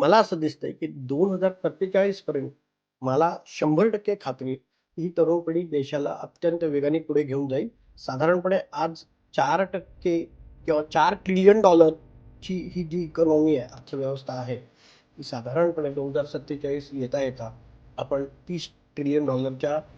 मला असं दिसतंय की 2047 पर्यंत मला 100% खात्री आहे, ही तरुण पिढी देशाला अत्यंत वेगाने पुढे घेऊन जाईल. साधारणपणे आज 4% किंवा $4 ट्रिलियन ची ही जी इकॉनॉमी आहे, अर्थव्यवस्था आहे, ती साधारणपणे 2047 येता आपण $30 ट्रिलियन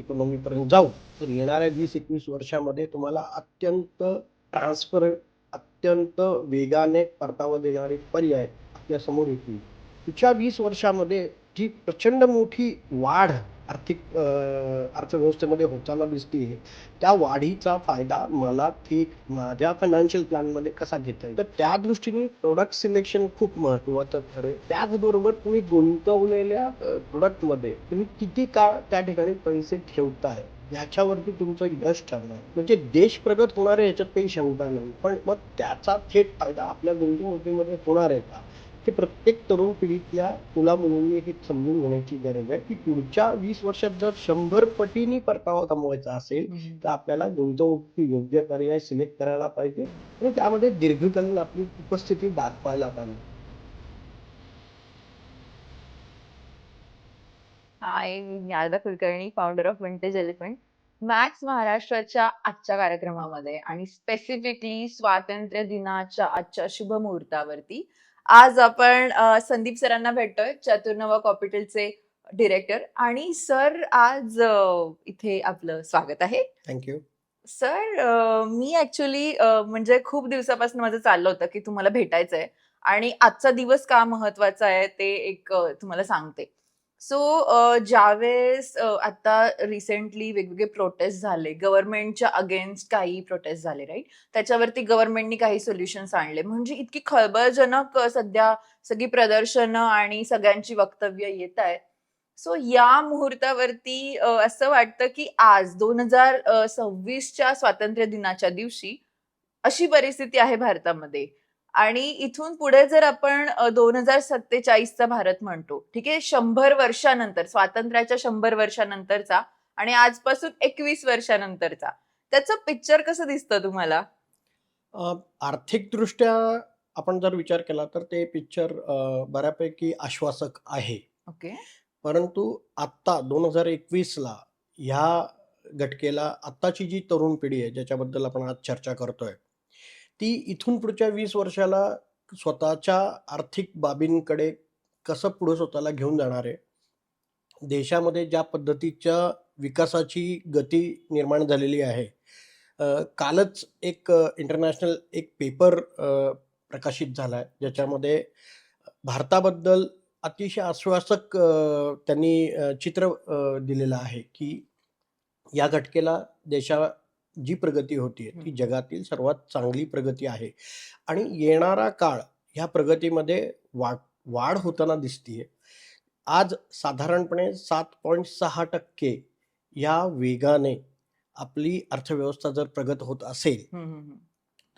इकॉनॉमीपर्यंत जाऊ. तर येणाऱ्या 20-21 वर्षामध्ये तुम्हाला अत्यंत ट्रान्सपरंट, अत्यंत वेगाने परतावा देणारे पर्याय आपल्या समोर येतील. पुढच्या 20 वर्षामध्ये जी प्रचंड मोठी वाढ अर्थव्यवस्थेमध्ये होताना दिसतीये, त्या वाढीचा फायदा मला थेट माझ्या फायनान्शियल प्लॅनमध्ये कसा घेता येईल? तर त्या दृष्टीने प्रॉडक्ट सिलेक्शन खूप महत्त्वाचं ठरेल. त्याचबरोबर तुम्ही गुंतवलेल्या प्रॉडक्टमध्ये तुम्ही किती काळ त्या ठिकाणी पैसे ठेवताय, याच्यावरती तुमचं यश ठरणार. म्हणजे देश प्रगत होणार आहे याच्यात काही शंका नाही. पण मग त्याचा थेट फायदा आपल्या गुंतवणुकीमध्ये होणार आहे का? हे प्रत्येक तरुण पिढीतल्या मुला-मुलींनी हे समजून घेण्याची गरज आहे, की पुढच्या 20 वर्षात जर 100 पटीने परतावा कमवायचा असेल, तर आपल्याला गुंतवणुकीचे योग्य पर्याय सिलेक्ट करायला पाहिजे आणि त्यामध्ये दीर्घकालीन आपली उपस्थिती दाखवायला पाहिजे. हाय, मी यारदा Kulkarni, founder of Vintage Elephant. Max महाराष्ट्राच्या आजच्या कार्यक्रमामध्ये आणि स्पेसिफिकली स्वातंत्र्य दिनाच्या आजच्या शुभ मुहूर्तावरती आज आपण संदीप सरांना भेटतोय, चतुर्नवा कॉपिटलचे डिरेक्टर. आणि सर आज इथे आपलं स्वागत आहे. थँक्यू. सर, मी ऍक्च्युली म्हणजे खूप दिवसापासून माझं चाललं होतं की तुम्हाला भेटायचंय आणि आजचा दिवस का महत्वाचा आहे ते एक तुम्हाला सांगते. सो ज्यावेळेस आता रिसेंटली वेगवेगळे प्रोटेस्ट झाले, गव्हर्नमेंटच्या अगेन्स्ट काही प्रोटेस्ट झाले, राईट? त्याच्यावरती गव्हर्नमेंटनी काही सोल्युशन्स आणले. म्हणजे इतकी खळबळजनक सध्या सगळी प्रदर्शनं आणि सगळ्यांची वक्तव्य येत आहेत. सो या मुहूर्तावरती असं वाटतं की आज 2026च्या स्वातंत्र्य दिनाच्या दिवशी अशी परिस्थिती आहे भारतामध्ये. आणि इथून पुढे जर आपण 2047चा भारत म्हणतो, ठीक आहे, 100 वर्षानंतर, स्वातंत्र्याच्या 100 वर्षानंतरचा आणि आजपासून 21 वर्षानंतरचा, त्याचं पिक्चर कसं दिसतं तुम्हाला? आर्थिकदृष्ट्या आपण जर विचार केला तर ते पिक्चर बऱ्यापैकी आश्वासक आहे. ओके. परंतु आत्ता 2021ला ह्या घटकेला आत्ताची जी तरुण पिढी आहे, ज्याच्याबद्दल आपण आज चर्चा करतोय, ती इथून पुढच्या 20 वर्षाला स्वतःच्या आर्थिक बाबींकडे कसं पुढे स्वतःला घेऊन जाणार आहे? देशामध्ये ज्या पद्धतीच्या विकासाची गती निर्माण झालेली आहे. कालच एक इंटरनॅशनल एक पेपर प्रकाशित झालाय, ज्याच्यामध्ये भारताबद्दल अतिशय आश्वासक त्यांनी चित्र दिलेलं आहे, की या घटकेला देशा जी प्रगती होतीये, ती जगातील सर्वात चांगली प्रगती आहे आणि येणारा काळ ह्या प्रगतीमध्ये वाढ वाढ होताना दिसतीये. आज साधारणपणे 7.6% या वेगाने आपली अर्थव्यवस्था जर प्रगत होत असेल,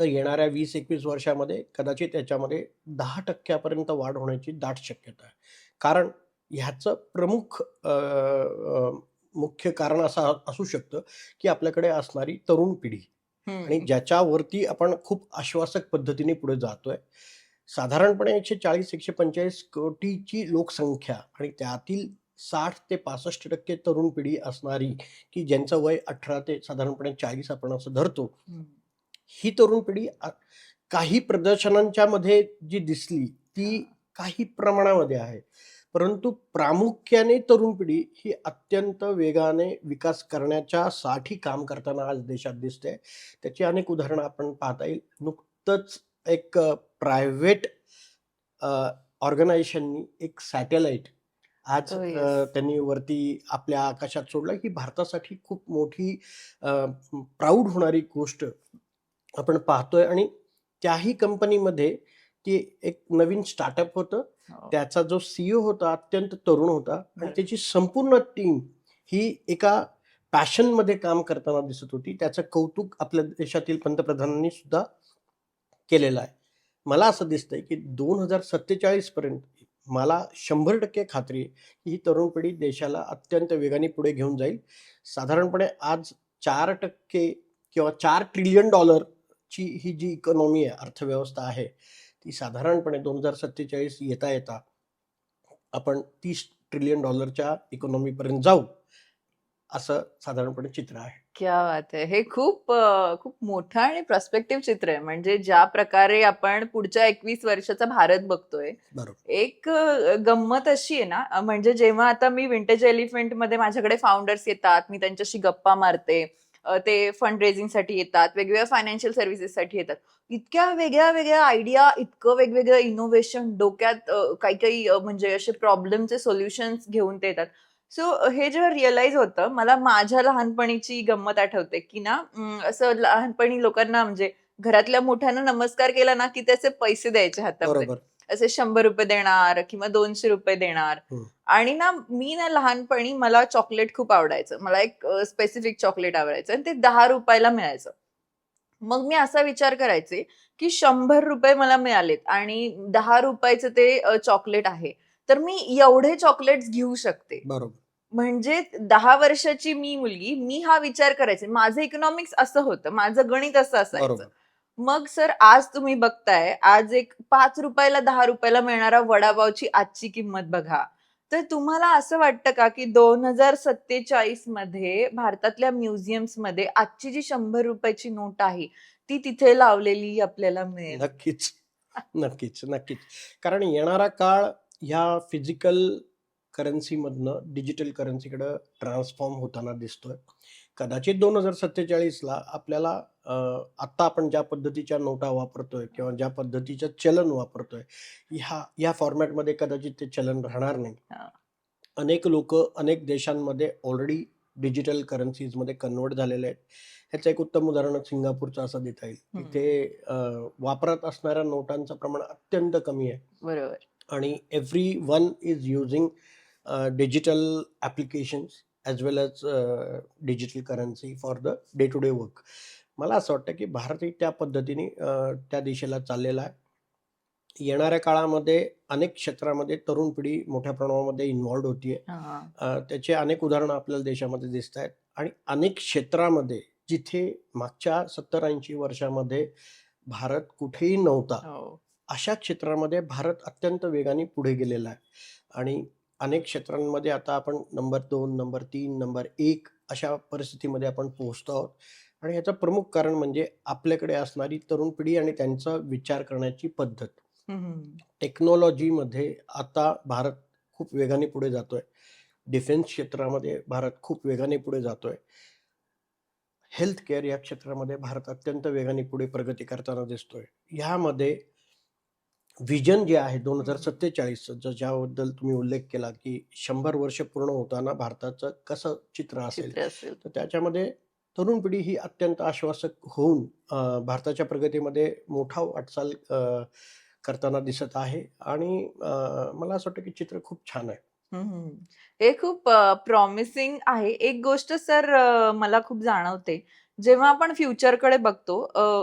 तर येणाऱ्या 20-21 वर्षामध्ये कदाचित याच्यामध्ये 10% पर्यंत वाढ होण्याची दाट शक्यता आहे. कारण ह्याचं प्रमुख मुख्य कारण असं असू शकतं, की आपल्याकडे असणारी तरुण पिढी आणि ज्याच्यावरती आपण खूप आश्वासक पद्धतीने पुढे जातोय. साधारणपणे 140-145 कोटीची लोकसंख्या आणि त्यातील 60 ते 65% तरुण पिढी असणारी, की ज्यांचं वय 18 ते साधारणपणे 40 आपण असं धरतो. ही तरुण पिढी काही प्रदर्शनांच्या मध्ये जी दिसली, ती काही प्रमाणामध्ये आहे. परंतु प्रामुख्याने तरुण पिढी ही अत्यंत वेगाने विकास करण्याच्या साठी काम करताना आज देशात दिसते. त्याची अनेक उदाहरणं आपण पाहता येईल. नुकतंच एक प्रायव्हेट ऑर्गनायझेशननी एक सॅटेलाइट आज त्यांनी वरती आपल्या आकाशात सोडलं, ही भारतासाठी खूप मोठी प्राऊड होणारी गोष्ट आपण पाहतोय. आणि त्याही कंपनीमध्ये ती एक नवीन स्टार्टअप होतं. त्याचा जो सीईओ होता अत्यंत तरुण होता आणि त्याची संपूर्ण टीम ही एका पॅशनमध्ये काम करताना दिसत होती. त्याचं कौतुक आपल्या देशातील पंतप्रधानांनी सुद्धा केलेलं आहे. मला असं दिसतंय, की 2047 पर्यंत मला 100% खात्री आहे, की ही तरुण पिढी देशाला अत्यंत वेगाने पुढे घेऊन जाईल. साधारणपणे आज 4% किंवा $4 ट्रिलियन ची ही जी इकॉनॉमी आहे, अर्थव्यवस्था आहे, ती साधारणपणे 2047 येता आपण $30 ट्रिलियन इकॉनॉमीपर्यंत जाऊ, असं साधारणपणे चित्र आहे. क्या बात है! हे खूप मोठं आणि पर्स्पेक्टिव्ह चित्र आहे. म्हणजे ज्या प्रकारे आपण पुढच्या 21 वर्षाचा भारत बघतोय, बरोबर. एक गंमत अशी आहे ना, म्हणजे जेव्हा आता मी विंटेज एलिफंटमध्ये माझ्याकडे फाउंडर्स येतात, मी त्यांच्याशी गप्पा मारते. ते फंड रेझिंगसाठी येतात, वेगवेगळ्या फायनान्शियल सर्व्हिसेससाठी येतात. इतक्या वेगळ्या-वेगळ्या आयडिया, इतकं वेगवेगळं इनोव्हेशन डोक्यात काही-काही म्हणजे असे प्रॉब्लेमचे सोल्युशन्स घेऊन ते येतात. सो हे जेव्हा रिअलाईज होतं, मला माझ्या लहानपणीची गंमत आठवते, की ना असं लहानपणी लोकांना म्हणजे घरातल्या मोठ्यांना नमस्कार केला ना, की त्याचे पैसे द्यायचे हातामध्ये. बरोबर. असे ₹100 देणार किंवा ₹200 देणार. हं. आणि ना मी ना लहानपणी मला चॉकलेट खूप आवडायचं. मला एक स्पेसिफिक चॉकलेट आवडायचं आणि ते ₹10 ला मिळायचं. मग मी असा विचार करायचे, की ₹100 मला मिळालेत आणि ₹10 ते चॉकलेट आहे. तर मी एवढे चॉकलेट्स घेऊ शकते. बरोबर. म्हणजे 10 वर्षाची मी मुलगी, मी हा विचार करायचे. माझं इकॉनॉमिक्स असं होतं. माझं गणित असं असायचं. बरोबर. मग सर आज तुम्ही बघताय, आज एक ₹5 ला ₹10 ला मिळणारा वडापावची आजची किंमत बघा. तर तुम्हाला असं वाटतं का, की 2047 मध्ये भारतातल्या म्युझियम्समध्ये आजची जी ₹100 ची नोट आहे, ती तिथे लावलेली आपल्याला मिळेल? नक्कीच. नक्कीच. कारण येणारा काळ ह्या फिजिकल करन्सीमधनं डिजिटल करन्सीकडे ट्रान्सफॉर्म होताना दिसतोय. कदाचित 2047ला आपल्याला आत्ता आपण ज्या पद्धतीच्या नोटा वापरतोय किंवा ज्या पद्धतीचं चलन वापरतोय, ह्या फॉर्मॅटमध्ये कदाचित ते चलन राहणार नाही. हां. अनेक लोकं अनेक देशांमध्ये ऑलरेडी डिजिटल करन्सीजमध्ये कन्व्हर्ट झालेले आहेत. ह्याचं एक उत्तम उदाहरण सिंगापूरचं असं देता येईल. हं. तिथे वापरात असणाऱ्या नोटांचं प्रमाण अत्यंत कमी आहे बरोबर. आणि everyone is using digital applications as well as digital currency for the day to day work. मला असं वाटतं की भारतही त्या पद्धतीने त्या दिशेला चाललेला आहे. येणाऱ्या काळामध्ये अनेक क्षेत्रामध्ये तरुण पिढी मोठ्या प्रमाणामध्ये इन्व्हॉल्व्ड होतीये. हां. त्याचे अनेक उदाहरणं आपल्याला देशामध्ये दिसतायत आणि अनेक क्षेत्रामध्ये जिथे मागच्या 70-80 वर्षामध्ये भारत कुठेही नव्हता, हो. अशा क्षेत्रामध्ये भारत अत्यंत वेगाने पुढे गेलेला आहे आणि अनेक क्षेत्रांमध्ये आता आपण नंबर 2, नंबर 3, नंबर 1 अशा परिस्थितीमध्ये आपण पोहोचतो आहोत आणि ह्याचं प्रमुख कारण म्हणजे आपल्याकडे असणारी तरुण पिढी आणि त्यांचा विचार करण्याची पद्धत. हं, हं. टेक्नॉलॉजीमध्ये आता भारत खूप वेगाने पुढे जातोय. डिफेन्स क्षेत्रामध्ये भारत खूप वेगाने पुढे जातोय. हेल्थ केअर या क्षेत्रामध्ये भारत अत्यंत वेगाने पुढे प्रगती करताना दिसतोय. ह्यामध्ये व्हिजन जे आहे हं. 2047चं ज्याबद्दल तुम्ही उल्लेख केला, की 100 वर्ष पूर्ण होताना भारताचं कसं चित्र असेल, चित्र असेल. तर त्याच्यामध्ये तरुण पिढी ही अत्यंत आश्वासक होऊन भारताच्या प्रगतीमध्ये मोठा वाटचाल करताना दिसत आहे आणि मला असं वाटतं की चित्र खूप छान आहे. हं, हं. हे खूप प्रॉमिसिंग आहे. एक गोष्ट सर मला खूप जाणवते. जेव्हा आपण फ्युचरकडे बघतो,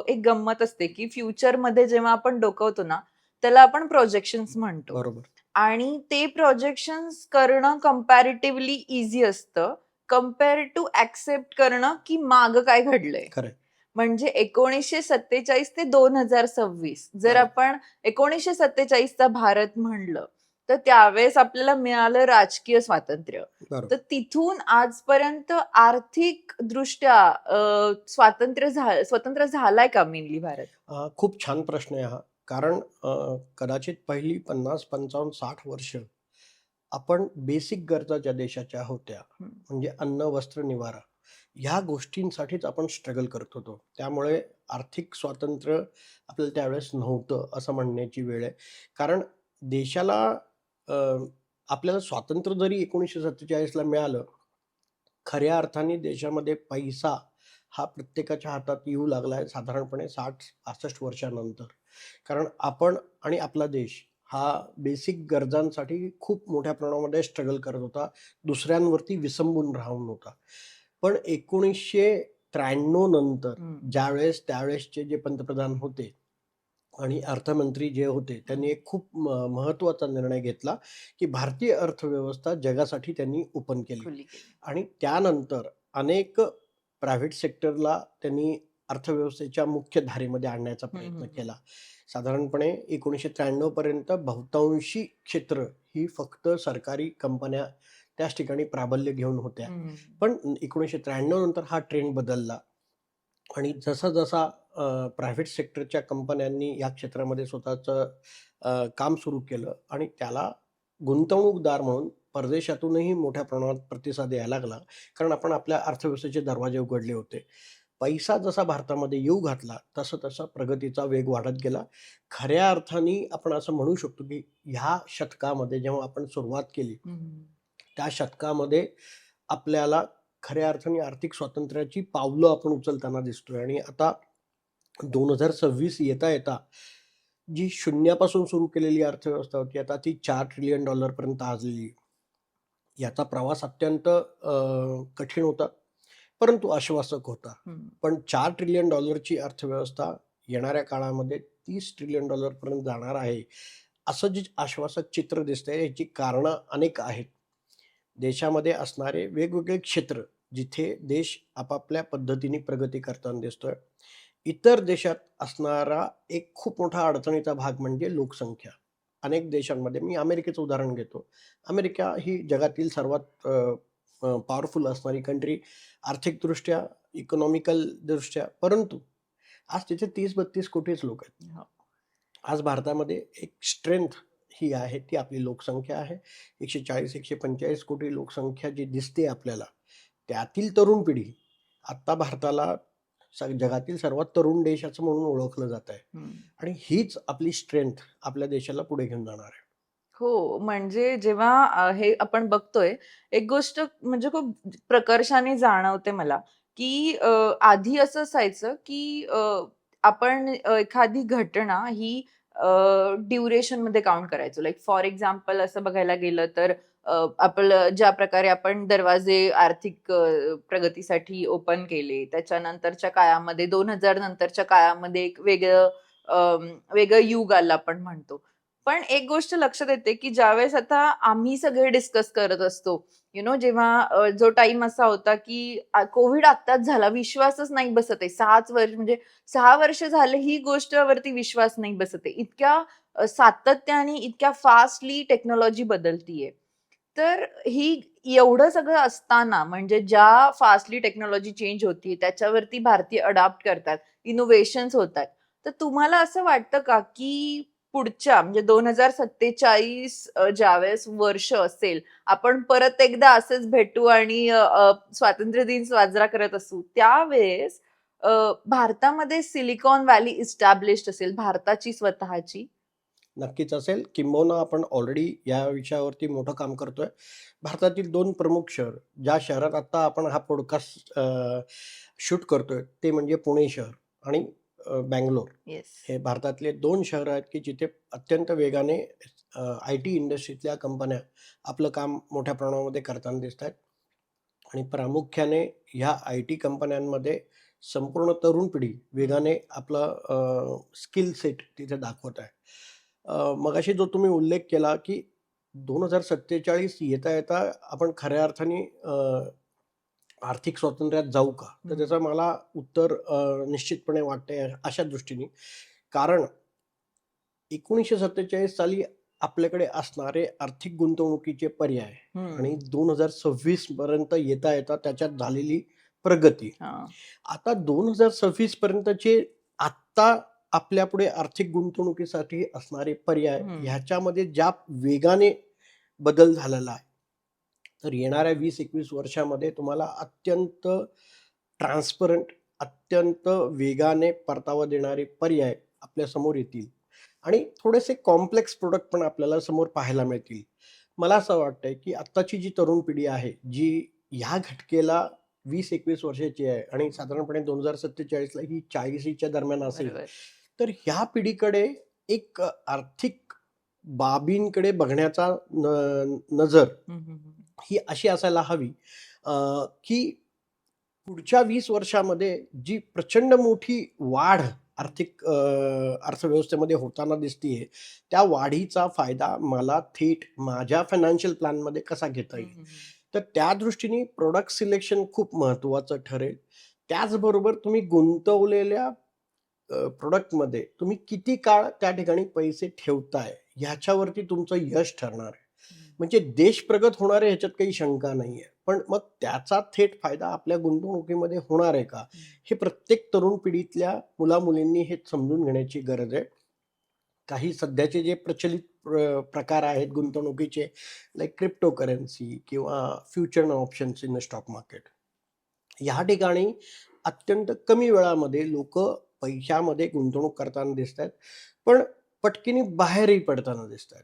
एक गंमत असते, की फ्युचरमध्ये जेव्हा आपण डोकवतो ना, त्याला आपण प्रोजेक्शन्स म्हणतो. बरोबर. आणि ते प्रोजेक्शन्स करणं कंपॅरेटिव्हली ईझी असतं, कंपेअर टू एक्सेप्ट करणं, की मागं काय घडलंय. खरंय. म्हणजे 1947 ते 2026 जर बरोबर. आपण 1947 चा भारत म्हणलं, तर त्यावेळेस आपल्याला मिळालं राजकीय स्वातंत्र्य. बरोबर. तर तिथून आजपर्यंत आर्थिकदृष्ट्या स्वतंत्र झालाय का मेनली भारत? खूप छान प्रश्न आहे हा. कारण कदाचित पहिली 50, 55, 60 वर्ष आपण बेसिक गरजा ज्या देशाच्या होत्या, हं. म्हणजे अन्न, वस्त्र, निवारा ह्या गोष्टींसाठीच आपण स्ट्रगल करत होतो. त्यामुळे आर्थिक स्वातंत्र्य आपल्याला त्यावेळेस नव्हतं असं म्हणण्याची वेळ आहे. कारण देशाला अ, आपल्याला स्वातंत्र्य जरी 1947ला मिळालं, खऱ्या अर्थाने देशामध्ये पैसा हा प्रत्येकाच्या हातात येऊ लागला आहे साधारणपणे 60-65 वर्षानंतर. कारण आपण आणि आपला देश हा बेसिक गरजांसाठी खूप मोठ्या प्रमाणामध्ये स्ट्रगल करत होता. दुसऱ्यांवरती विसंबून राहून होता. पण 1993 नंतर हं. त्यावेळेसचे जे पंतप्रधान होते आणि अर्थमंत्री जे होते, त्यांनी एक खूप महत्त्वाचा निर्णय घेतला, की भारतीय अर्थव्यवस्था जगासाठी त्यांनी ओपन केली. खुली केली. आणि त्यानंतर अनेक प्रायव्हेट सेक्टरला त्यांनी अर्थव्यवस्थेच्या मुख्य धारेमध्ये आणण्याचा हं, हं, प्रयत्न हं. केला. साधारणपणे 1993 पर्यंत बहुतांशी क्षेत्र ही फक्त सरकारी कंपन्या त्याच ठिकाणी प्राबल्य घेऊन होत्या. हम्म. पण 1993 नंतर हा ट्रेंड बदलला आणि जसा प्रायव्हेट सेक्टरच्या कंपन्यांनी या क्षेत्रामध्ये स्वतःचं काम सुरू केलं आणि त्याला गुंतवणूकदार म्हणून परदेशातूनही मोठ्या प्रमाणात प्रतिसाद यायला लागला. कारण आपण आपल्या अर्थव्यवस्थेचे दरवाजे उघडले होते. पैसा जसा भारतामध्ये येऊ घातला, तसा प्रगतीचा वेग वाढत गेला. खऱ्या अर्थाने आपण असं म्हणू शकतो, की ह्या शतकामध्ये जेव्हा आपण सुरुवात केली, हम्म. त्या शतकामध्ये आपल्याला खऱ्या अर्थाने आर्थिक स्वातंत्र्याची पावलं आपण उचलताना दिसतोय आणि आता 2026 येता जी शून्यापासून सुरू केलेली अर्थव्यवस्था होती, आता ती $4 ट्रिलियन पर्यंत आजली. याचा प्रवास अत्यंत कठीण होता, परंतु आश्वासक होता. हम्म. पण $4 ट्रिलियन अर्थव्यवस्था येणाऱ्या काळामध्ये $30 ट्रिलियन पर्यंत जाणार आहे, असं जे आश्वासक चित्र दिसतंय, याची कारणं अनेक आहेत. देशामध्ये असणारे वेगवेगळे क्षेत्र, जिथे देश आपापल्या पद्धतीने प्रगती करताना दिसतोय. इतर देशात असणारा एक खूप मोठा अडचणीचा भाग म्हणजे लोकसंख्या. अनेक देशांमध्ये मी अमेरिकेचं उदाहरण घेतो. अमेरिका ही जगातील सर्वात पॉवरफुल असणारी कंट्री आर्थिकदृष्ट्या, इकॉनॉमिकल दृष्ट्या. परंतु आज तिथे 30-32 कोटीच लोक आहेत. हो. आज भारतामध्ये एक स्ट्रेंथ ही आहे, ती आपली लोकसंख्या आहे. 140-145 कोटी लोकसंख्या जी दिसते आपल्याला, त्यातील तरुण पिढी आत्ता भारताला जगातील सर्वात तरुण देश असं म्हणून ओळखलं जात आहे. हम्म. आणि हीच आपली स्ट्रेंथ आपल्या देशाला पुढे घेऊन जाणार आहे. हो, म्हणजे जेव्हा हे आपण बघतोय, एक गोष्ट म्हणजे खूप प्रकर्षाने जाणवते मला, की आधी असं असायचं, की आपण एखादी घटना ही ड्युरेशनमध्ये काउंट करायचो. लाइक फॉर एक्झाम्पल असं बघायला गेलं तर आपलं ज्या प्रकारे आपण दरवाजे आर्थिक प्रगतीसाठी ओपन केले, त्याच्यानंतरच्या काळामध्ये 2000 नंतरच्या काळामध्ये एक वेगळं युग आलं आपण म्हणतो. पण एक गोष्ट लक्षात येते, की ज्यावेळेस आता आम्ही सगळे डिस्कस करत असतो, जेव्हा जो टाईम असा होता, की कोव्हिड आत्ताच झाला, विश्वासच नाही बसत आहे. 6च वर्ष म्हणजे 6 वर्ष झाले ही गोष्टवरती विश्वास नाही बसत आहे. इतक्या सातत्याने, इतक्या फास्टली टेक्नॉलॉजी बदलतीये. तर ही एवढं सगळं असताना म्हणजे ज्या फास्टली टेक्नॉलॉजी चेंज होतीये, त्याच्यावरती भारतीय अडॉप्ट करतात, इनोव्हेशन्स होतात. तर तुम्हाला असं वाटतं का, की पुढच्या म्हणजे 2047 ज्यावेळेस वर्ष असेल, आपण परत एकदा असेच भेटू आणि स्वातंत्र्य दिन साजरा करत असू. त्यावेळेस अ, भारतामध्ये सिलिकॉन व्हॅली इस्टॅब्लिश्ड असेल, भारताची स्वतःची? नक्कीच असेल. किंबहुना आपण ऑलरेडी या विषयावरती मोठं काम करतोय. भारतातील 2 प्रमुख शहर, ज्या शहरात आता आपण हा पॉडकास्ट शूट करतोय, ते म्हणजे पुणे शहर आणि बंगलोर. येस. हे भारतातले 2 शहरं आहेत, की जिथे अत्यंत वेगाने आय-टी इंडस्ट्रीतल्या कंपन्या आपलं काम मोठ्या प्रमाणामध्ये करताना दिसतायत. आणि प्रामुख्याने ह्या आय-टी कंपन्यांमध्ये संपूर्ण तरुण पिढी वेगाने आपलं स्किल सेट तिथे दाखवत आहे. मगाशी जो तुम्ही उल्लेख केला, की 2047 येता आपण खऱ्या अर्थाने आर्थिक स्वातंत्र्यात जाऊ का? तर हं. त्याचं मला उत्तर निश्चितपणे वाटतंय अशा दृष्टीने. कारण 1947 साली आपल्याकडे असणारे आर्थिक गुंतवणुकीचे पर्याय हं. आणि 2026 पर्यंत येता त्याच्यात झालेली प्रगती. हां. आता 2026 पर्यंतचे आत्ता आपल्यापुढे आर्थिक गुंतवणुकीसाठी असणारे पर्याय हं. ह्याच्यामध्ये ज्या वेगाने बदल झालेला आहे, तर येणाऱ्या 20-21 वर्षामध्ये तुम्हाला अत्यंत ट्रान्सपरंट, अत्यंत वेगाने परतावा देणारे पर्याय आपल्या समोर येतील आणि थोडेसे कॉम्प्लेक्स प्रोडक्ट पण आपल्याला समोर पाहायला मिळतील. मला असं वाटतंय, की आत्ताची जी तरुण पिढी आहे, जी ह्या घटकेला 20-21 वर्षाची आहे आणि साधारणपणे 2047 ला ही 40च्या दरम्यान असेल. बरोबर. तर ह्या पिढीकडे एक आर्थिक बाबींकडे बघण्याचा नजर हं, हं, हं. ही अशी असायला हवी, की पुढच्या 20 वर्षामध्ये जी प्रचंड मोठी वाढ आर्थिक अर्थव्यवस्थेमध्ये होताना दिसतीये, त्या वाढीचा फायदा मला थेट माझ्या फायनान्शियल प्लॅनमध्ये कसा घेता हं, येईल? हं, हं. तर त्या दृष्टीने प्रॉडक्ट सिलेक्शन खूप महत्त्वाचं ठरेल. त्याचबरोबर तुम्ही गुंतवलेल्या प्रोडक्टमध्ये तुम्ही किती काळ त्या ठिकाणी पैसे ठेवताय ह्याच्यावरती तुमचं यश ठरणार आहे. म्हणजे देश प्रगत होणार आहे ह्याच्यात काही शंका नाहीये. पण मग त्याचा थेट फायदा आपल्या गुंतवणुकीमध्ये होणार आहे का? हे प्रत्येक तरुण पिढीतल्या मुला-मुलींनी हे समजून घेण्याची गरज आहे. काही सध्याचे जे प्रचलित प्रकार आहेत गुंतवणुकीचे, लाइक क्रिप्टोकरन्सी किंवा future options in the stock market. ह्या ठिकाणी अत्यंत कमी वेळामध्ये लोकं पैशामध्ये गुंतवणूक करताना दिसतायत, पण पटकीनी बाहेरही पडताना दिसतायत.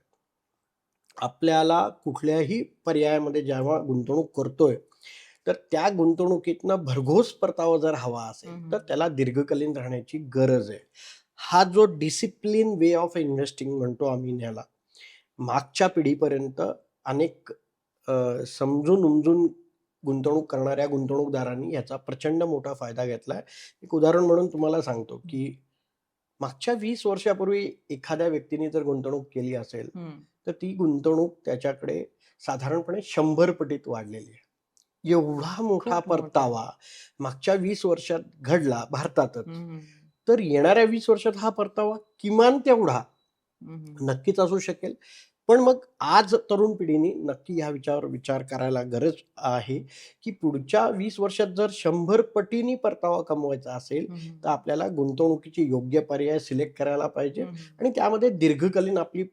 आपल्याला कुठल्याही पर्यायामध्ये जेव्हा गुंतवणूक करतोय, तर त्या गुंतवणुकीतनं भरघोस परतावा जर हवा असेल, तर त्याला दीर्घकालीन राहण्याची गरज आहे. हा जो डिसिप्लिन वे ऑफ इन्व्हेस्टिंग म्हणतो आम्ही ह्याला, मागच्या पिढीपर्यंत अनेक समजून-उमजून गुंतवणूक करणाऱ्या गुंतवणूकदारांनी याचा प्रचंड मोठा फायदा घेतलाय. एक उदाहरण म्हणून तुम्हाला सांगतो, की मागच्या 20 वर्षापूर्वी एखाद्या व्यक्तीने जर गुंतवणूक केली असेल, तर ती गुंतवणूक त्याच्याकडे साधारणपणे 100 पटीत वाढलेली आहे. एवढा मोठा खूप मोठं. परतावा मागच्या 20 वर्षात घडला भारतातच. तर येणाऱ्या 20 वर्षात हा परतावा किमान तेवढा नक्कीच असू शकेल. पण मग आज तरुण पिढीने नक्की ह्या विचार करायला गरज आहे, की पुढच्या 20 वर्षात जर 100 पटीने परतावा कमवायचा असेल, तर आपल्याला गुंतवणुकीचे योग्य पर्याय सिलेक्ट करायला पाहिजे आणि त्यामध्ये दीर्घकालीन आपली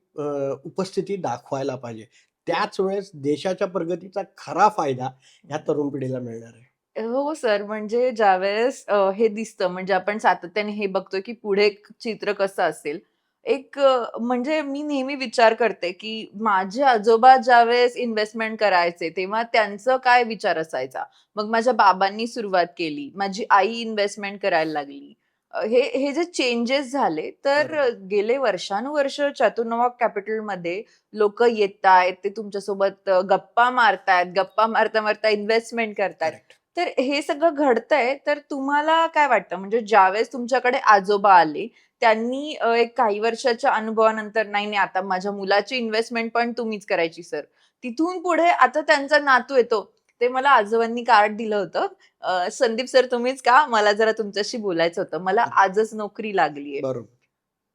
उपस्थिती दाखवायला पाहिजे. त्याच वेळेस देशाच्या प्रगतीचा खरा फायदा ह्या तरुण पिढीला मिळणार आहे. हो सर, म्हणजे ज्यावेळेस हे दिसतं म्हणजे आपण सातत्याने हे बघतोय, की पुढे एक चित्र कसं असेल. म्हणजे मी नेहमी विचार करते, की माझे आजोबा ज्यावेळेस इन्व्हेस्टमेंट करायचे, तेव्हा त्यांचं काय विचार असायचा. मग माझ्या बाबांनी सुरुवात केली, माझी आई इन्व्हेस्टमेंट करायला लागली. हे हे जे चेंजेस झाले, तर बरोबर. गेले वर्षानुवर्ष चातुर्नॉर्क कॅपिटलमध्ये लोकं येतायत, ते तुमच्यासोबत गप्पा मारतायत, गप्पा मारता-मारता इन्व्हेस्टमेंट करतायत. करेक्ट. तर हे सगळं घडतंय, तर तुम्हाला काय वाटतं म्हणजे ज्यावेळेस तुमच्याकडे आजोबा आले, त्यांनी एक काही वर्षाच्या अनुभवानंतर, "नाही, नाही, आता माझ्या मुलाची इन्व्हेस्टमेंट पण तुम्हीच करायची सर." तिथून पुढे आता त्यांचा नातू येतो. ते मला आजोबांनी कार्ड दिलं होतं. "संदीप सर तुम्हीच का? मला जरा तुमच्याशी बोलायचं होतं. मला आजच नोकरी लागलीये." बरोबर.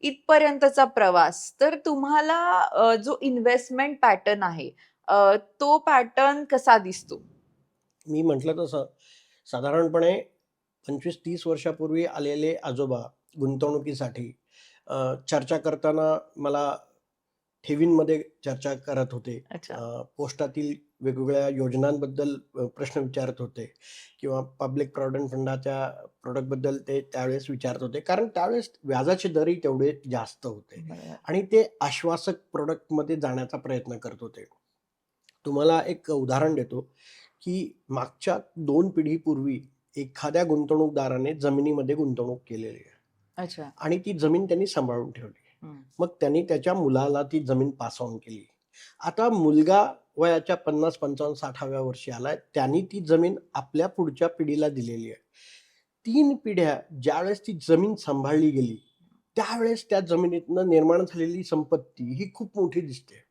इथपर्यंतचा प्रवास. तर तुम्हाला जो इन्व्हेस्टमेंट पॅटर्न आहे, तो पॅटर्न कसा दिसतो? मी म्हटलं तसं साधारणपणे 25-30 वर्षापूर्वी आलेले आजोबा गुंतवणुकीसाठी चर्चा करताना मला ठेवींमध्ये चर्चा करत होते. अच्छा. पोस्टातील वेगवेगळ्या योजनांबद्दल प्रश्न विचारत होते किंवा पब्लिक प्रॉव्हिडंट फंडाच्या प्रॉडक्टबद्दल ते त्यावेळेस विचारत होते. कारण त्यावेळेस व्याजाचे दरही तेवढे जास्त होते बरोबर. आणि ते आश्वासक प्रॉडक्टमध्ये जाण्याचा प्रयत्न करत होते. तुम्हाला एक उदाहरण देतो, की मागच्या 2 पिढीपूर्वी एखाद्या गुंतवणूकदाराने जमिनीमध्ये गुंतवणूक केलेली आहे अच्छा. आणि ती जमीन त्यांनी सांभाळून ठेवली. हं. मग त्यांनी त्याच्या मुलाला ती जमीन पास ऑन केली. आता मुलगा वयाच्या 50, 55, 60व्या वर्षी आलाय. त्यांनी ती जमीन आपल्या पुढच्या पिढीला दिलेली आहे. 3 पिढ्या ज्यावेळेस ती जमीन सांभाळली गेली, त्यावेळेस त्या जमिनीतनं निर्माण झालेली संपत्ती ही खूप मोठी दिसते.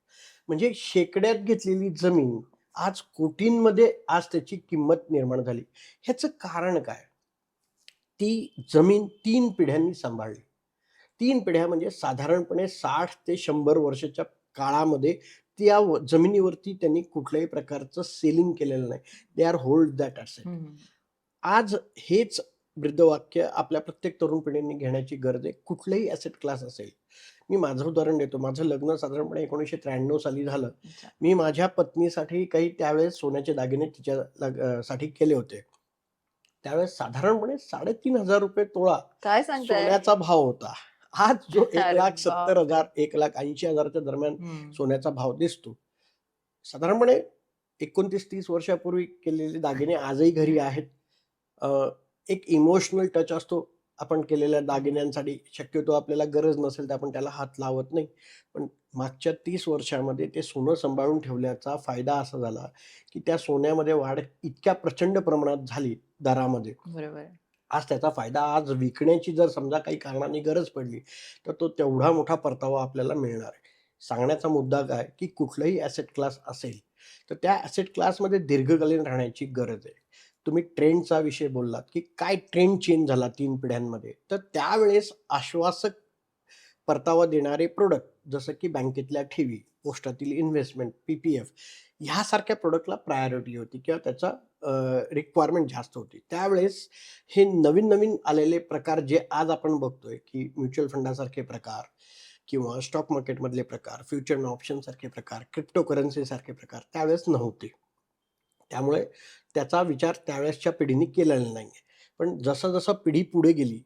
म्हणजे शेकड्यात घेतलेली जमीन आज कोटींमध्ये आज त्याची किंमत निर्माण झाली. ह्याचं कारण काय? ती जमीन 3 पिढ्यांनी सांभाळली. 3 पिढ्या म्हणजे साधारणपणे 60 ते 100 वर्षाच्या काळामध्ये त्या जमिनीवरती त्यांनी कुठल्याही प्रकारचं सेलिंग केलेलं नाही. They are hold that asset. हं. आज हेच ब्रीदवाक्य आपल्या प्रत्येक तरुण पिढीने घेण्याची गरज आहे. कुठलंही ॲसेट क्लास असेल. मी माझं उदाहरण देतो. माझं लग्न साधारणपणे 1993 साली झालं. अच्छा. मी माझ्या पत्नीसाठी काही त्यावेळेस सोन्याचे दागिने तिच्या साठी केले होते. त्यावेळेस साधारणपणे ₹3,500 तोळा काय सांगताय? सोन्याचा भाव होता. आज जो अरे बापरे! 1,70,000 1,80,000 च्या दरम्यान हं. सोन्याचा भाव दिसतो. साधारणपणे 29-30 वर्षापूर्वी केलेले दागिने आजही घरी आहेत. अ, एक इमोशनल टच असतो आपण केलेल्या दागिन्यांसाठी. शक्यतो आपल्याला गरज नसेल तर आपण त्याला हात लावत नाही. पण मागच्या 30 वर्षामध्ये ते सोनं सांभाळून ठेवल्याचा फायदा असा झाला, की त्या सोन्यामध्ये वाढ इतक्या प्रचंड प्रमाणात झाली दरामध्ये. बरोबर. आज त्याचा फायदा आज विकण्याची जर समजा काही कारणाने गरज पडली, तर तो तेवढा मोठा परतावा आपल्याला मिळणार आहे. सांगण्याचा मुद्दा काय, की कुठलंही ॲसेट क्लास असेल, तर त्या ॲसेट क्लासमध्ये दीर्घकालीन राहण्याची गरज आहे. तुम्ही ट्रेंडचा विषय बोललात, की काय ट्रेंड चेंज झाला 3 पिढ्यांमध्ये. तर त्यावेळेस आश्वासक परतावा देणारे प्रोडक्ट जसं की बँकेतल्या ठेवी, पोस्टातील इन्व्हेस्टमेंट, पी-पी-एफ ह्यासारख्या प्रोडक्टला प्रायोरिटी होती किंवा त्याचा रिक्वायरमेंट जास्त होती. त्यावेळेस हे नवीन-नवीन आलेले प्रकार जे आज आपण बघतोय, की म्युच्युअल फंडासारखे प्रकार किंवा स्टॉक मार्केटमधले प्रकार, फ्युचर अँड ऑप्शनसारखे प्रकार, क्रिप्टोकरन्सीसारखे प्रकार त्यावेळेस नव्हते. त्यामुळे त्याचा विचार त्यावेळेसच्या पिढीने केलेला नाहीये. पण जसं-जसं पिढी पुढे गेली,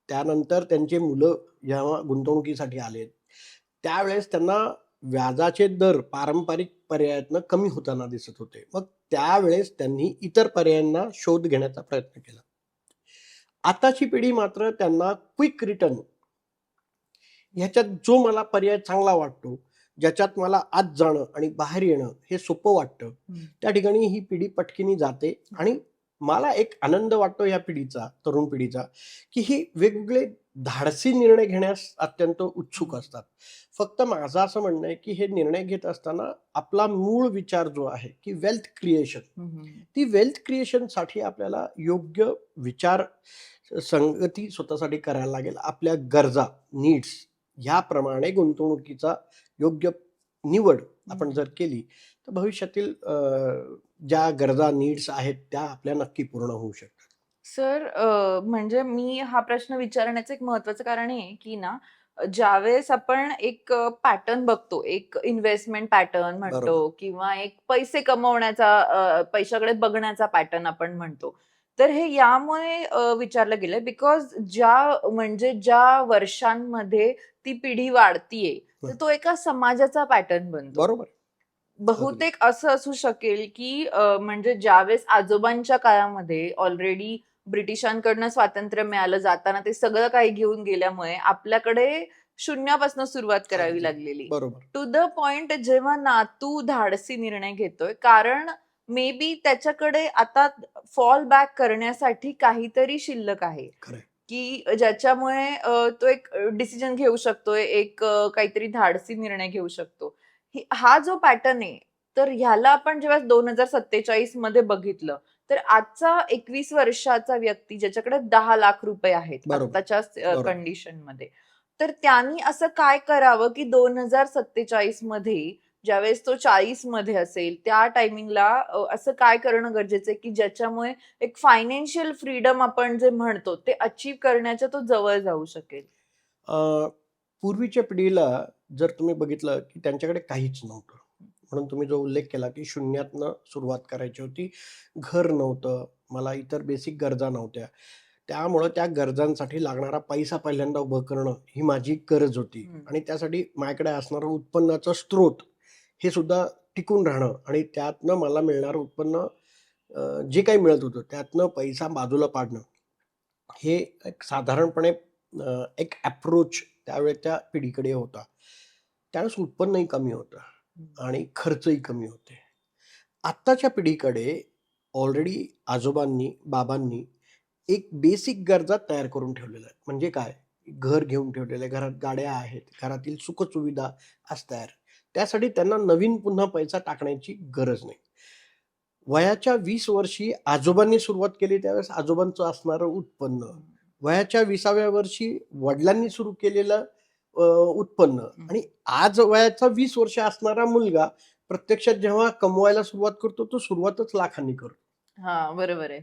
त्यानंतर त्यांची मुलं जेव्हा गुंतवणुकीसाठी आले, त्यावेळेस त्यांना व्याजाचे दर पारंपरिक पर्यायातनं कमी होताना दिसत होते. मग त्यावेळेस त्यांनी इतर पर्यायांना शोध घेण्याचा प्रयत्न केला. आताची पिढी मात्र त्यांना क्विक रिटर्न ह्याच्यात जो मला पर्याय चांगला वाटतो, ज्याच्यात मला आत जाणं आणि बाहेर येणं हे सोपं वाटतं, त्या ठिकाणी ही पिढी पटकिनी जाते आणि मला एक आनंद वाटतो या पिढीचा, तरुण पिढीचा, की ही वेगवेगळे धाडसी निर्णय घेण्यास अत्यंत उत्सुक असतात. फक्त माझं असं म्हणणं आहे, की हे निर्णय घेत असताना आपला मूळ विचार जो आहे, की वेल्थ क्रिएशन, ती वेल्थ क्रिएशनसाठी आपल्याला योग्य विचार संगती स्वतःसाठी करायला लागेल. आपल्या गरजा, नीड्स ह्याप्रमाणे गुंतवणुकीचा योग्य निवड आपण जर केली, तर भविष्यातील ज्या गरजा, नीड्स आहेत त्या आपल्या नक्की पूर्ण होऊ शकतात. सर म्हणजे मी हा प्रश्न विचारण्याचं एक महत्वाचं कारण हे आहे, की ना ज्यावेळेस आपण एक पॅटर्न बघतो, एक इन्व्हेस्टमेंट पॅटर्न म्हणतो बरोबर. किंवा एक पैसे कमवण्याचा पैशाकडे बघण्याचा पॅटर्न आपण म्हणतो. तर हे यामुळे विचारलं गेलंय बिकॉज ज्या वर्षांमध्ये ती पिढी वाढतीये, तर हं. तो एका समाजाचा पॅटर्न बनतो. बरोबर. अगदी. बहुतेक असं असू शकेल, की म्हणजे ज्यावेळेस आजोबांच्या काळामध्ये ऑलरेडी ब्रिटिशांकडनं स्वातंत्र्य मिळालं, जाताना ते सगळं काही घेऊन गेल्यामुळे आपल्याकडे शून्यापासून सुरुवात करावी अगदी. लागलेली. बरोबर. टू द पॉइंट जेव्हा नातू धाडसी निर्णय घेतोय, कारण मे बी त्याच्याकडे आता फॉल बॅक करण्यासाठी काहीतरी शिल्लक आहे, खरंय. की ज्याच्यामुळे तो एक डिसिजन घेऊ शकतोय, एक काहीतरी धाडसी निर्णय घेऊ शकतो. हा जो पॅटर्न आहे, तर ह्याला आपण जेव्हा 2047 मध्ये बघितलं, तर आजचा 21 वर्षाचा व्यक्ती ज्याच्याकडे 10 लाख रुपये आहेत बरोबर. आत्ताच्या बरोबर. कंडिशनमध्ये, तर त्यांनी असं काय करावं, की 2047 मध्ये ज्यावेळेस तो 40 मध्ये असेल, त्या टायमिंगला असं काय करणं गरजेचं आहे, की ज्याच्यामुळे एक फायनान्शियल फ्रीडम आपण जे म्हणतो, ते अचीव्ह करण्याच्या तो जवळ जाऊ शकेल? अ, पूर्वीच्या पिढीला जर तुम्ही बघितलं, की त्यांच्याकडे काहीच नव्हतं. म्हणून तुम्ही जो उल्लेख केला, की शून्यातनं सुरुवात करायची होती. घर नव्हतं, मला इतर बेसिक गरजा नव्हत्या. त्यामुळं त्या गरजांसाठी लागणारा पैसा पहिल्यांदा उभं करणं ही माझी गरज होती हं. आणि त्यासाठी माझ्याकडे असणारं उत्पन्नाचं स्रोत हे सुद्धा टिकून राहणं आणि त्यातनं मला मिळणारं उत्पन्न जे काही मिळत होतं त्यातनं पैसा बाजूला पाडणं, हे एक साधारणपणे एक अप्रोच त्यावेळच्या पिढीकडे होता. त्यावेळेस उत्पन्नही कमी होतं आणि खर्चही कमी होते. आत्ताच्या पिढीकडे ऑलरेडी आजोबांनी, बाबांनी एक बेसिक गरजा तयार करून ठेवलेल्या आहेत. म्हणजे काय? घर घेऊन ठेवलेलं आहे, घरात गाड्या आहेत, घरातील सुखसुविधा आज तयार. त्यासाठी त्यांना नवीन पुन्हा पैसा टाकण्याची गरज नाही. वयाच्या 20 वर्षी आजोबांनी सुरुवात केली त्यावेळेस आजोबांचं असणारं उत्पन्न, वयाच्या 20व्या वर्षी वडिलांनी सुरू केलेलं उत्पन्न आणि आज वयाचा 20 वर्ष असणारा मुलगा प्रत्यक्षात जेव्हा कमवायला सुरुवात करतो, तो सुरुवातच लाखांनी करतो. हां, बरोबर आहे.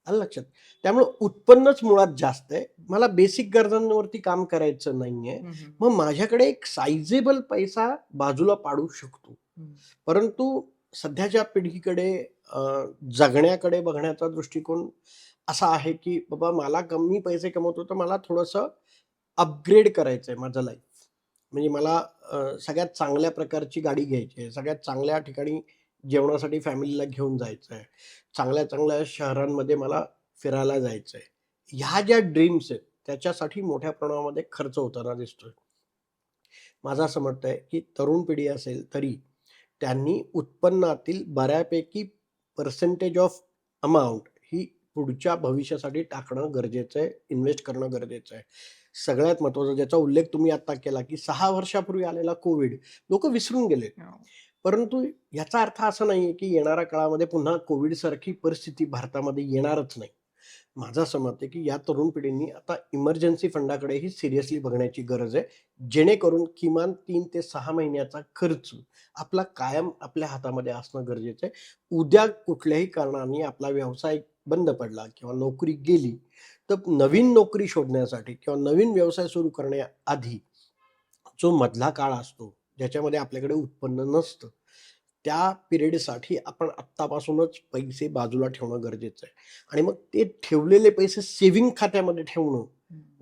आलं लक्षात? त्यामुळे उत्पन्नच मुळात जास्त आहे. मला बेसिक गरजांवरती काम करायचं नाहीये. हं, हं. मग माझ्याकडे एक साइझेबल पैसा बाजूला पाडू शकतो. हं. परंतु सध्याच्या पिढीकडे अ, जगण्याकडे बघण्याचा दृष्टिकोन असा आहे, की बाबा मला कमी पैसे कमवतो, तर मला थोडंसं अपग्रेड करायचंय माझं लाईफ. म्हणजे मला सगळ्यात चांगल्या प्रकारची गाडी घ्यायची आहे. सगळ्यात चांगल्या ठिकाणी जेवणासाठी फॅमिलीला घेऊन जायचं आहे. चांगल्या-चांगल्या शहरांमध्ये मला फिरायला जायचं आहे. ह्या ज्या ड्रीम्स आहेत, त्याच्यासाठी मोठ्या प्रमाणामध्ये खर्च होताना दिसतोय. माझं असं मत आहे, की तरुण पिढी असेल तरी त्यांनी उत्पन्नातील बऱ्यापैकी पर्सेंटेज ऑफ अमाउंट ही पुढच्या भविष्यासाठी टाकणं गरजेचं आहे, इन्व्हेस्ट करणं गरजेचं आहे. सगळ्यात महत्त्वाचा ज्याचा उल्लेख तुम्ही आत्ता केला, की 6 वर्षापूर्वी आलेला कोविड लोकं विसरून गेले. हो. परंतु याचा अर्थ असा नाहीये की येणाऱ्या काळामध्ये पुन्हा कोविडसारखी परिस्थिती भारतामध्ये येणारच नाही. माझं असं मत आहे की या तरुण पिढींनी आता इमर्जन्सी फंडाकडेही सिरियसली बघण्याची गरज आहे. जेणेकरून किमान 3 ते 6 महिन्याचा खर्च आपला कायम आपल्या हातामध्ये असणं गरजेचं आहे. उद्या कुठल्याही कारणाने आपला व्यवसाय बंद पडला किंवा नोकरी गेली, तर नवीन नोकरी शोधण्यासाठी किंवा नवीन व्यवसाय सुरू करण्याआधी जो मधला काळ असतो, ज्याच्यामध्ये आपल्याकडे उत्पन्न नसतं, त्या पिरियडसाठी आपण आत्तापासूनच पैसे बाजूला ठेवणं गरजेचं आहे. आणि मग ते ठेवलेले पैसे सेव्हिंग खात्यामध्ये ठेवणं,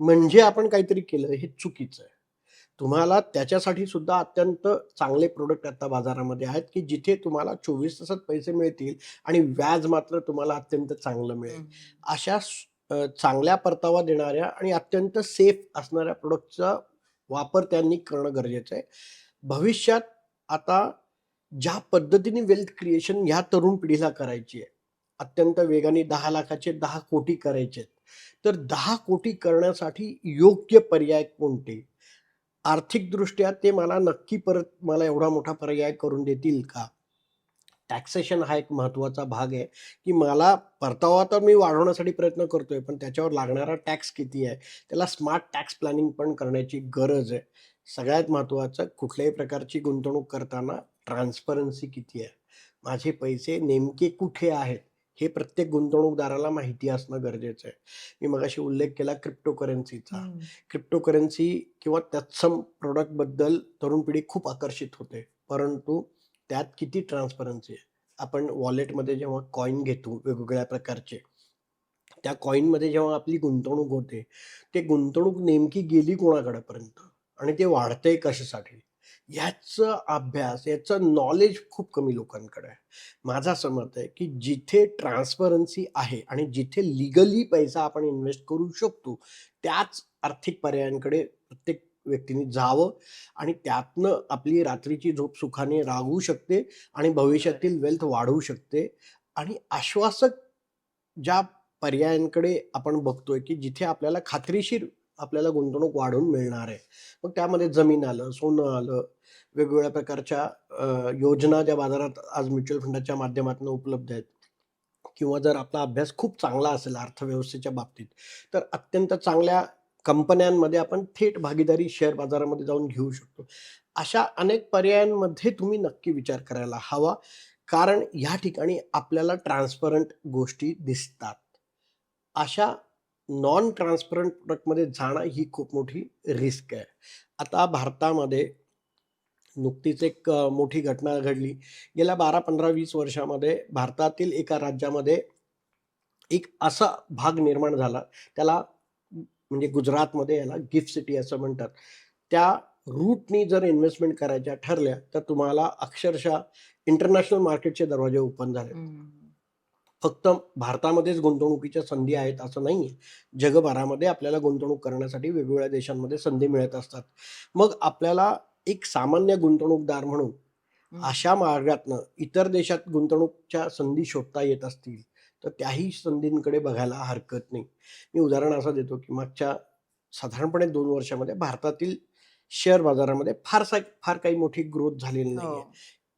म्हणजे आपण काहीतरी केलं हे चुकीचं आहे. तुम्हाला त्याच्यासाठी सुद्धा अत्यंत चांगले प्रॉडक्ट आता बाजारामध्ये आहेत, की जिथे तुम्हाला 24 तासात पैसे मिळतील आणि व्याज मात्र तुम्हाला अत्यंत चांगलं मिळेल. अशा चांगल्या परतावा देणाऱ्या आणि अत्यंत सेफ असणाऱ्या प्रॉडक्टचा वापर त्यांनी करणं गरजेचं आहे. भविष्यात आता ज्या पद्धतीने वेल्थ क्रिएशन ह्या तरुण पिढीला करायची आहे, अत्यंत वेगाने 10,00,000चे 10,00,00,000 करायचे आहेत. तर 10,00,00,000 करण्यासाठी योग्य पर्याय कोणते? आर्थिकदृष्ट्या ते मला नक्की परत मला एवढा मोठा पर्याय करून देतील का? टॅक्सेशन हा एक महत्त्वाचा भाग आहे, की मला परतावा तर मी वाढवण्यासाठी प्रयत्न करतोय, पण त्याच्यावर लागणारा टॅक्स किती आहे? त्याला स्मार्ट टॅक्स प्लॅनिंग पण करण्याची गरज आहे. सगळ्यात महत्त्वाचं कुठल्याही प्रकारची गुंतवणूक करताना ट्रान्सपरन्सी किती आहे? माझे पैसे नेमके कुठे आहेत? हे प्रत्येक गुंतवणूकदाराला माहिती असणं गरजेचं आहे. मी मगाशी उल्लेख केला क्रिप्टोकरन्सीचा. क्रिप्टोकरन्सी किंवा तत्सम प्रॉडक्टबद्दल तरुण पिढी खूप आकर्षित होते. परंतु त्यात किती ट्रान्सपरन्सी आहे? आपण वॉलेटमध्ये जेव्हा कॉइन घेतो वेगवेगळ्या प्रकारचे, त्या कॉइनमध्ये जेव्हा आपली गुंतवणूक होते, ते गुंतवणूक नेमकी गेली कोणाकडेपर्यंत आणि ते वाढतंय कशासाठी? याचा अभ्यास, याचं नॉलेज खूप कमी लोकांकडे आहे. माझं असं मत आहे, की जिथे ट्रान्सपरन्सी आहे आणि जिथे लीगली पैसा आपण इन्व्हेस्ट करू शकतो, त्याच आर्थिक पर्यायांकडे प्रत्येक व्यक्तीने जावं आणि त्यातनं आपली रात्रीची झोप सुखाने लागू शकते आणि भविष्यातील वेल्थ वाढवू शकते. आणि आश्वासक ज्या पर्यायांकडे आपण बघतोय, की जिथे आपल्याला खात्रीशीर आपल्याला गुंतवणूक वाढवून मिळणार आहे. मग त्यामध्ये जमीन आलं, सोनं आलं, वेगवेगळ्या प्रकारच्या योजना ज्या बाजारात आज म्युच्युअल फंडाच्या माध्यमातून उपलब्ध आहेत. किंवा जर आपला अभ्यास खूप चांगला असेल अर्थव्यवस्थेच्या बाबतीत, तर अत्यंत चांगल्या कंपन्यांमध्ये आपण थेट भागीदारी शेअर बाजारामध्ये जाऊन घेऊ शकतो. अशा अनेक पर्यायांमध्ये तुम्ही नक्की विचार करायला हवा. कारण ह्या ठिकाणी आपल्याला ट्रान्सपरंट गोष्टी दिसतात. अशा नॉन ट्रान्सपरंट प्रॉडक्टमध्ये जाणं ही खूप मोठी रिस्क आहे. आता भारतामध्ये नुकतीच एक मोठी घटना घडली. गेल्या 12, 15, 20 वर्षामध्ये भारतातील एका राज्यामध्ये एक असा भाग निर्माण झाला, त्याला म्हणजे गुजरातमध्ये याला गिफ्ट सिटी असं म्हणतात. त्या रूटनी जर इन्व्हेस्टमेंट करायच्या ठरल्या, तर तुम्हाला अक्षरशः इंटरनॅशनल मार्केटचे दरवाजे ओपन झालेत. फक्त भारतामध्येच गुंतवणुकीच्या संधी आहेत असं नाहीये. जगभरामध्ये आपल्याला गुंतवणूक करण्यासाठी वेगवेगळ्या देशांमध्ये संधी मिळत असतात. मग आपल्याला एक सामान्य गुंतवणूकदार म्हणून अशा मार्गातनं इतर देशात गुंतवणूकच्या संधी शोधता येत असतील, तर त्याही संधींकडे बघायला हरकत नाही. मी उदाहरण असं देतो, की मागच्या साधारणपणे 2 वर्षामध्ये भारतातील शेअर बाजारामध्ये फार काही मोठी ग्रोथ झालेली नाहीये.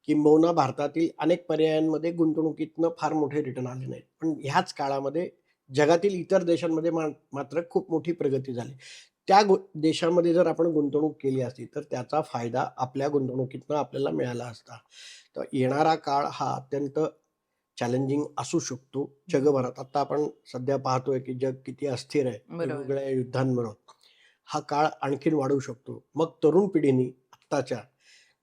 किंबहुना भारतातील अनेक पर्यायांमध्ये गुंतवणुकीतनं फार मोठे रिटर्न आले नाहीत. पण ह्याच काळामध्ये जगातील इतर देशांमध्ये मात्र खूप मोठी प्रगती झाली. त्या देशामध्ये जर आपण गुंतवणूक केली असती, तर त्याचा फायदा आपल्या गुंतवणुकीतनं आपल्याला मिळाला असता. तर येणारा काळ हा अत्यंत चॅलेंजिंग असू शकतो जगभरात. आता आपण सध्या पाहतोय, की जग किती अस्थिर आहे बरोबर. वेगवेगळ्या युद्धांमुळं. हा काळ आणखीन वाढू शकतो. मग तरुण पिढीने आत्ताच्या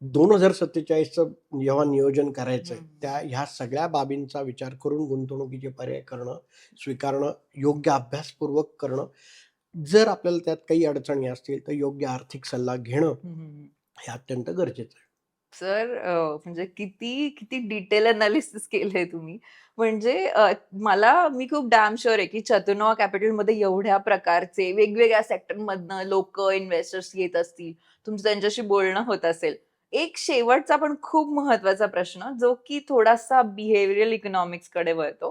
2047चं जेव्हा नियोजन करायचंय, ह्या सगळ्या बाबींचा विचार करून गुंतवणुकीचे पर्याय करणं, स्वीकारणं, योग्य अभ्यासपूर्वक करणं. जर आपल्याला त्यात काही अडचणी असतील, तर योग्य आर्थिक सल्ला घेणं हे अत्यंत गरजेचं आहे. सर म्हणजे किती किती डिटेल अनालिसिस केलंय तुम्ही. म्हणजे मी खूप डॅम शुअर आहे, की चतुर्नवा कॅपिटलमध्ये एवढ्या प्रकारचे वेगवेगळ्या सेक्टरमधनं लोकं, इन्व्हेस्टर्स येत असतील. तुमचं त्यांच्याशी बोलणं होत असेल. एक शेवटचा पण खूप महत्वाचा प्रश्न, जो की थोडासा बिहेवियरल इकॉनॉमिक्सकडे वळतो.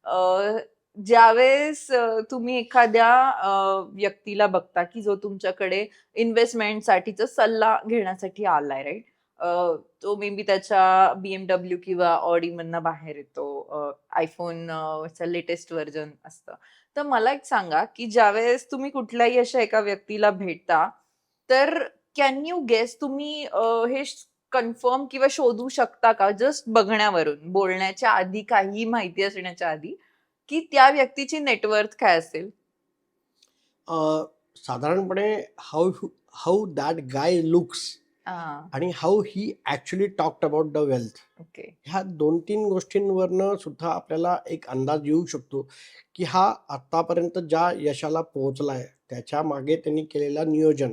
अ, ज्यावेळेस तुम्ही एखाद्या व्यक्तीला बघता, की जो तुमच्याकडे इन्व्हेस्टमेंटसाठीचा सल्ला घेण्यासाठी आलाय, राइट? तो मे बी त्याच्या BMW किंवा ऑडी मधनं बाहेर येतो. आयफोन लेटेस्ट व्हर्जन असतं. तर मला एक सांगा, की ज्यावेळेस तुम्ही कुठल्याही अशा एका व्यक्तीला भेटता, तर कॅन यू गेस तुम्ही हे कन्फर्म किंवा शोधू शकता का जस्ट बघण्यावरून, बोलण्याच्या आधी, काहीही माहिती असण्याच्या आधी, की त्या व्यक्तीची नेटवर्थ काय असेल? साधारणपणे how how that guy looks हां. आणि how he actually talked about the wealth, okay. ह्या 2-3 गोष्टींवरनं सुद्धा आपल्याला एक अंदाज येऊ शकतो, की हा आत्तापर्यंत ज्या यशाला पोहोचलाय, त्याच्या मागे त्यांनी केलेलं नियोजन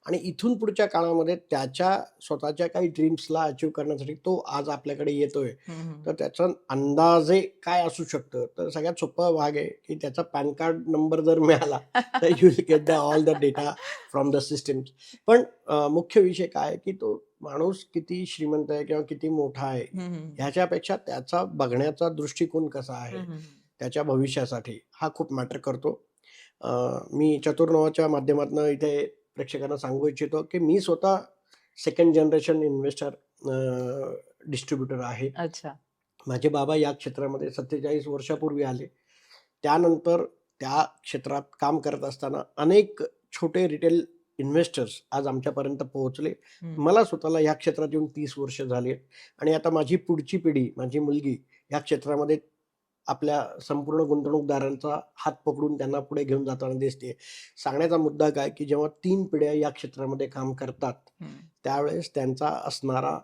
आणि इथून पुढच्या काळामध्ये त्याच्या स्वतःच्या काही ड्रीम्सला अचीव्ह करण्यासाठी तो आज आपल्याकडे येतोय. हं, हं. तर त्याचा अंदाजे काय असू शकतं? तर सगळ्यात सोपा भाग आहे, की त्याचा पॅन कार्ड नंबर जर मिळाला, तर you will get all the data from the systems. पण मुख्य विषय काय आहे, की तो माणूस किती श्रीमंत आहे किंवा किती मोठा आहे, हं, हं. ह्याच्यापेक्षा त्याचा बघण्याचा दृष्टिकोन कसा आहे, हं, हं. त्याच्या भविष्यासाठी हा खूप मॅटर करतो. मी चतुर्नवाच्या माध्यमातून इथे प्रेक्षकांना सांगू इच्छितो, की मी स्वतः सेकंड जनरेशन इन्व्हेस्टर डिस्ट्रिब्युटर आहे. अच्छा. माझे बाबा या क्षेत्रामध्ये 47 वर्षापूर्वी आले. त्यानंतर त्या क्षेत्रात काम करत असताना अनेक छोटे रिटेल इन्व्हेस्टर्स आज आमच्यापर्यंत पोहोचले. हं. मला स्वतःला या क्षेत्रात येऊन 30 वर्ष झाली आहेत आणि आता माझी पुढची पिढी, माझी मुलगी या क्षेत्रामध्ये आपल्या संपूर्ण गुंतवणूकदारांचा हात पकडून त्यांना पुढे घेऊन जाताना दिसते. सांगण्याचा मुद्दा काय, की जेव्हा 3 पिढ्या या क्षेत्रामध्ये काम करतात, हं. त्यावेळेस त्यांचा असणारा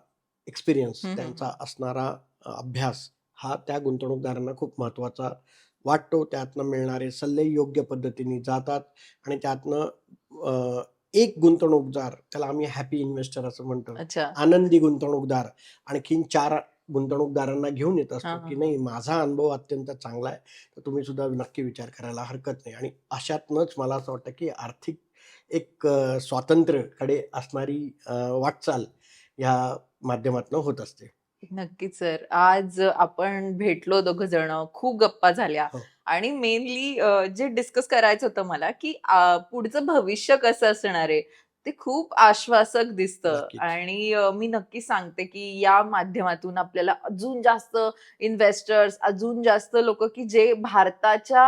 एक्सपिरियन्स, हं, हं, त्यांचा हं. असणारा अभ्यास हा त्या गुंतवणूकदारांना खूप महत्त्वाचा वाटतो. त्यातनं मिळणारे सल्ले योग्य पद्धतीने जातात आणि त्यातनं एक गुंतवणूकदार, त्याला आम्ही हॅपी इन्व्हेस्टर असं म्हणतो. अच्छा. आनंदी गुंतवणूकदार आणखीन 4 गुंतवणूकदारांना घेऊन येत असतो, हां, की हां, हां. नाही माझा अनुभव अत्यंत चांगला आहे. तर तुम्ही सुद्धा नक्की विचार करायला हरकत नाही आणि अशातनंच मला असं वाटतं, की आर्थिक एक स्वातंत्र्याकडे असणारी वाटचाल ह्या माध्यमातनं होत असते. नक्कीच सर. आज आपण भेटलो दोघं जण, खूप गप्पा झाल्या हो, आणि मेनली जे डिस्कस करायचं होतं मला, की पुढचं भविष्य कसं असणार आहे, ते खूप आश्वासक दिसतं नक्कीच. आणि मी नक्की सांगते, की या माध्यमातून आपल्याला अजून जास्त इन्व्हेस्टर्स, अजून जास्त लोकं, की जे भारताच्या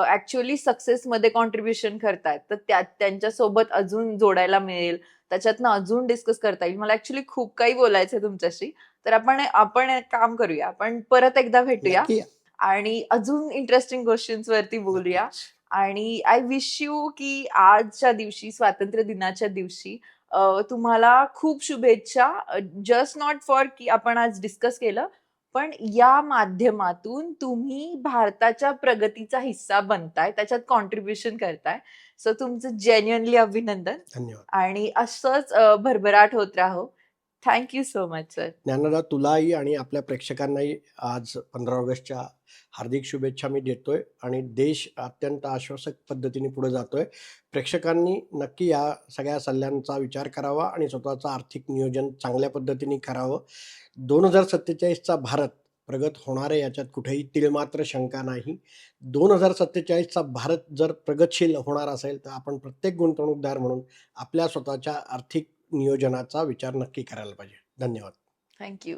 ॲक्चुअली सक्सेसमध्ये कॉन्ट्रिब्युशन करतायत, तर त्यांच्यासोबत अजून जोडायला मिळेल. त्याच्यातनं अजून डिस्कस करता येईल. मला ॲक्चुअली खूप काही बोलायचंय तुमच्याशी. तर आपण आपण एक काम करूया. आपण परत एकदा भेटूया नक्की या. आणि अजून इंटरेस्टिंग क्वेशन्सवरती बोलूया. नक्कीच. आणि आय विश यू की आजच्या दिवशी, स्वातंत्र्य दिनाच्या दिवशी तुम्हाला खूप शुभेच्छा. जस्ट नॉट फॉर की आपण आज डिस्कस केलं, पण या माध्यमातून तुम्ही भारताच्या प्रगतीचा हिस्सा बनताय, त्याच्यात कॉन्ट्रिब्युशन करताय. सो तुमचं जेन्युइनली अभिनंदन धन्यवाद. आणि असंच भरभराट होत राहो. Thank you so much sir. Dnyanada तुलाही आणि आपल्या प्रेक्षकांनाही आज 15 ऑगस्टच्या हार्दिक शुभेच्छा मी देतोय आणि देश अत्यंत आश्वासक पद्धतीने पुढे जातोय. प्रेक्षकांनी नक्की या सगळ्या सल्ल्यांचा विचार करावा आणि स्वतःचं आर्थिक नियोजन चांगल्या पद्धतीने करावं. 2047चा भारत प्रगत होणार आहे याच्यात कुठेही तीळमात्र शंका नाही. 2047चा भारत जर प्रगतशील होणार असेल तर आपण प्रत्येक गुंतवणूकदार म्हणून आपल्या स्वतःच्या आर्थिक नियोजनाचा विचार नक्की करायला पाहिजे. धन्यवाद. Thank you.